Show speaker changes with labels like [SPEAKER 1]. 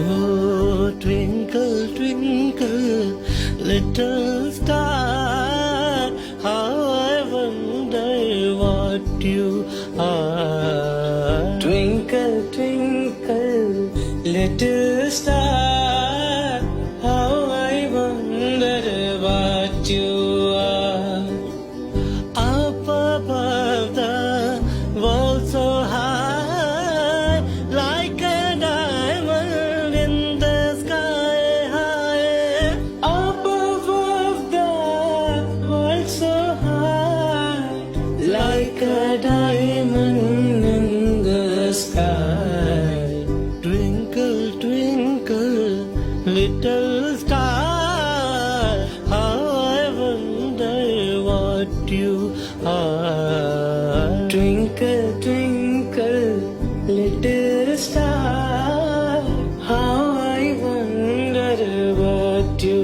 [SPEAKER 1] Oh, twinkle, twinkle, little star, how I wonder what you are. Twinkle, twinkle, little star, how I wonder what you are. Up above the world so high, like a diamond in the sky high. Up above the world so high, like a diamond in the sky. Twinkle, twinkle, little star, how I wonder what you are. Twinkle, twinkle, little star, how I wonder what you